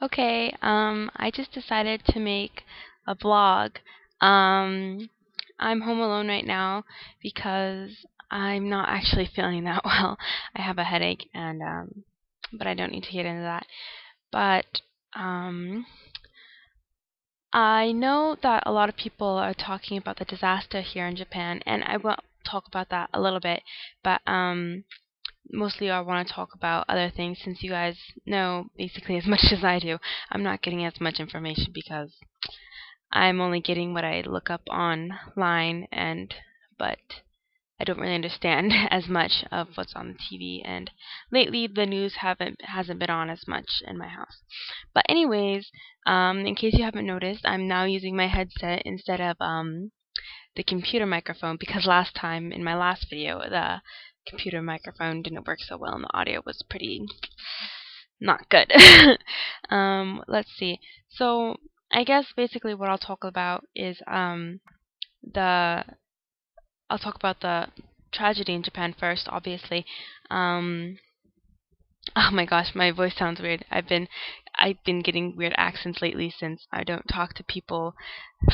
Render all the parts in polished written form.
Okay, I just decided to make a vlog. Um, I'm home alone right now because I'm not actually feeling that well. I have a headache and but I don't need to get into that. But um I know that a lot of people are talking about the disaster here in Japan, and I will talk about that a little bit, but mostly I want to talk about other things since you guys know basically as much as I do. I'm not getting as much information because I'm only getting what I look up online, and but I don't really understand as much of what's on the TV, and lately the news hasn't been on as much in my house. But anyways, in case you haven't noticed, I'm now using my headset instead of the computer microphone because last time in my last video the computer microphone didn't work so well and the audio was pretty not good. Let's see. So I guess basically what I'll talk about is the I'll talk about the tragedy in Japan first, obviously. Um, oh my gosh, my voice sounds weird. I've been getting weird accents lately since I don't talk to people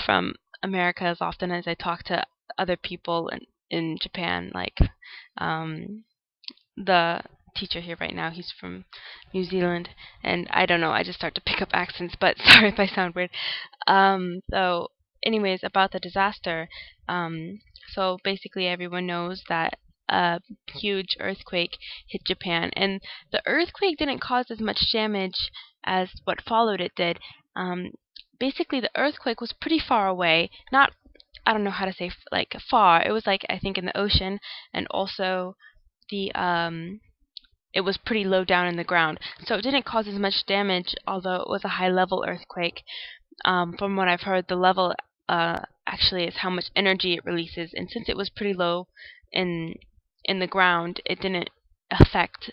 from America as often as I talk to other people in Japan. Like the teacher here right now, he's from New Zealand, and I don't know, I just start to pick up accents. But sorry if I sound weird. So, anyways, about the disaster. So basically, everyone knows that a huge earthquake hit Japan, and the earthquake didn't cause as much damage as what followed it did. Um, Basically, the earthquake was pretty far away. Not, I don't know how to say like far. It was like I think in the ocean, and also the it was pretty low down in the ground, so it didn't cause as much damage. Although it was a high level earthquake, from what I've heard, the level actually is how much energy it releases, and since it was pretty low in the ground, it didn't affect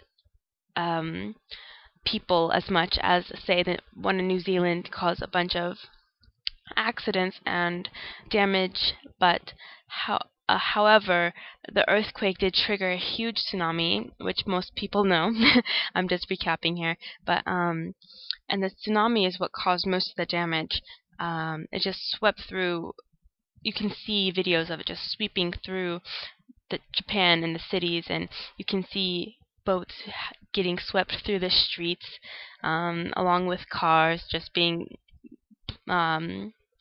um, people as much as say the one in New Zealand caused a bunch of accidents and damage. But however, the earthquake did trigger a huge tsunami, which most people know. I'm just recapping here, but and the tsunami is what caused most of the damage. It just swept through. You can see videos of it just sweeping through Japan and the cities, and you can see boats getting swept through the streets, along with cars just being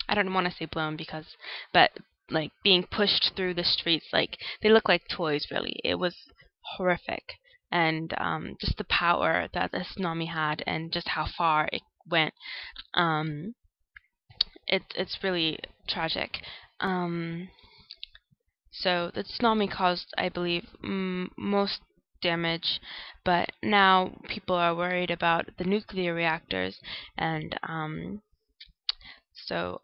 I don't want to say blown because, but like being pushed through the streets, like they look like toys. Really, it was horrific, and just the power that the tsunami had, and just how far it went. Um, it's really tragic. Um, so the tsunami caused, I believe, most damage, but now people are worried about the nuclear reactors, and so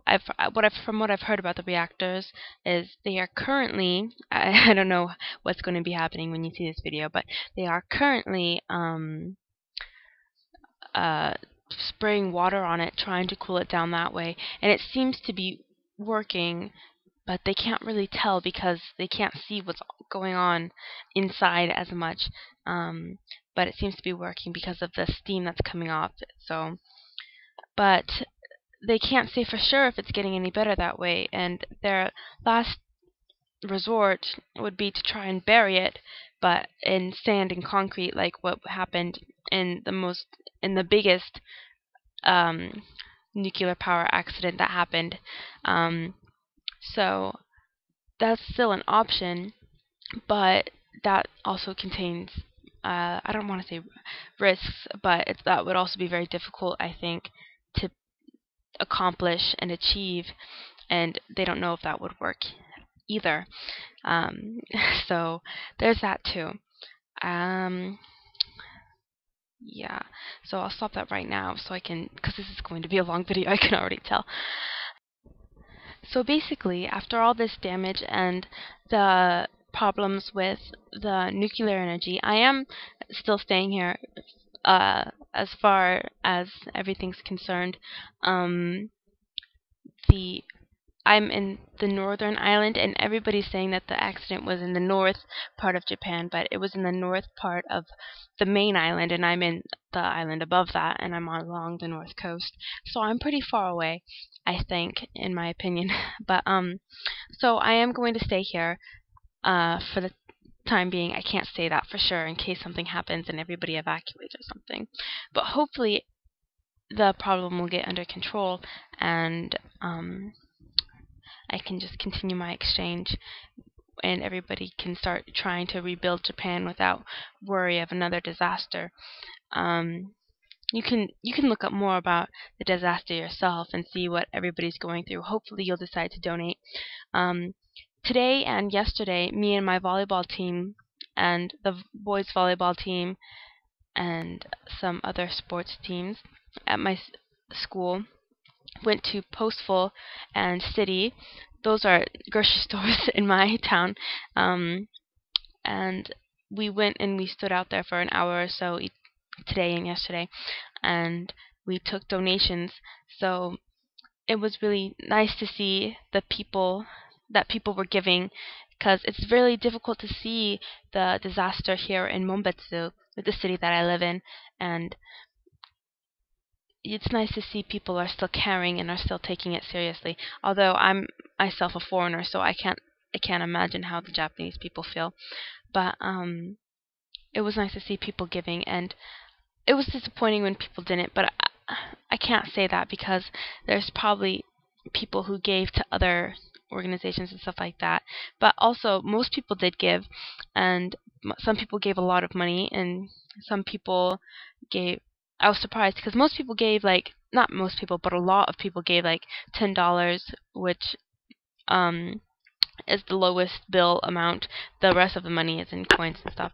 from what I've heard about the reactors is they are currently I don't know what's going to be happening when you see this video, but they are currently uh, spraying water on it, trying to cool it down that way, and it seems to be working, but they can't really tell because they can't see what's going on inside as much. But it seems to be working because of the steam that's coming off. So, but they can't say for sure if it's getting any better that way, and their last resort would be to try and bury it, but in sand and concrete, like what happened in the biggest um, nuclear power accident that happened. Um, so that's still an option, but that also contains I don't want to say risks, but that would also be very difficult, I think, to accomplish and achieve, and they don't know if that would work either. Um, so there's that too. Um, yeah, so I'll stop that right now so I can, because this is going to be a long video, I can already tell. So basically, after all this damage and the problems with the nuclear energy, I am still staying here as far as everything's concerned. The I'm in the northern island, and everybody's saying that the accident was in the north part of Japan, but it was in the north part of the main island, and I'm in the island above that, and I'm along the north coast. So I'm pretty far away, I think, in my opinion. But so I am going to stay here for the time being. I can't say that for sure in case something happens and everybody evacuates or something. But hopefully the problem will get under control, and I can just continue my exchange, and everybody can start trying to rebuild Japan without worry of another disaster. Um, you can look up more about the disaster yourself and see what everybody's going through. Hopefully you'll decide to donate. Um, Today and yesterday, me and my volleyball team and the boys volleyball team and some other sports teams at my school went to Postville and City. Those are grocery stores in my town. And we went and we stood out there for an hour or so today and yesterday, and we took donations. So it was really nice to see the people that people were giving, because it's really difficult to see the disaster here in Monbetsu, the city that I live in, and it's nice to see people are still caring and are still taking it seriously. Although I'm myself a foreigner, so I can't imagine how the Japanese people feel. But it was nice to see people giving, and it was disappointing when people didn't. But I can't say that, because there's probably people who gave to other organizations and stuff like that. But also, most people did give, and some people gave a lot of money, and some people gave. I was surprised because most people gave, like, not most people, but a lot of people gave like $10, which is the lowest bill amount. The rest of the money is in coins and stuff.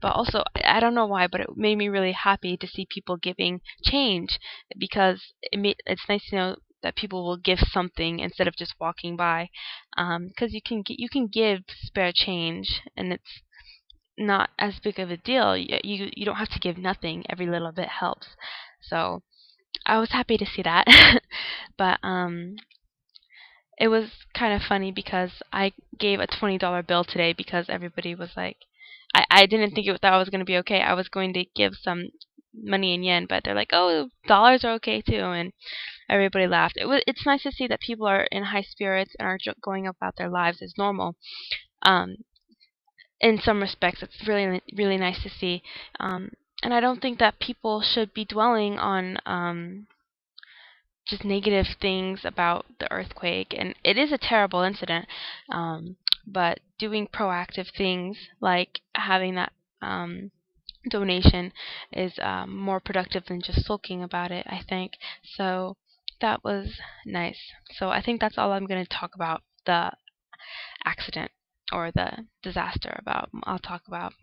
But also, I don't know why, but it made me really happy to see people giving change, because it's nice to know that people will give something instead of just walking by. Because you can give spare change, and it's not as big of a deal. You don't have to give nothing. Every little bit helps. So I was happy to see that. But it was kind of funny because I gave a $20 bill today, because everybody was like, I didn't think that was going to be okay. I was going to give some money in yen, but they're like, oh, dollars are okay too, and everybody laughed. It's nice to see that people are in high spirits and are going about their lives as normal. In some respects, it's really, really nice to see. And I don't think that people should be dwelling on just negative things about the earthquake. And it is a terrible incident, but doing proactive things like having that donation is more productive than just sulking about it, I think. So that was nice. So I think that's all I'm going to talk about the accident or the disaster about. I'll talk about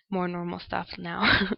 more normal stuff now.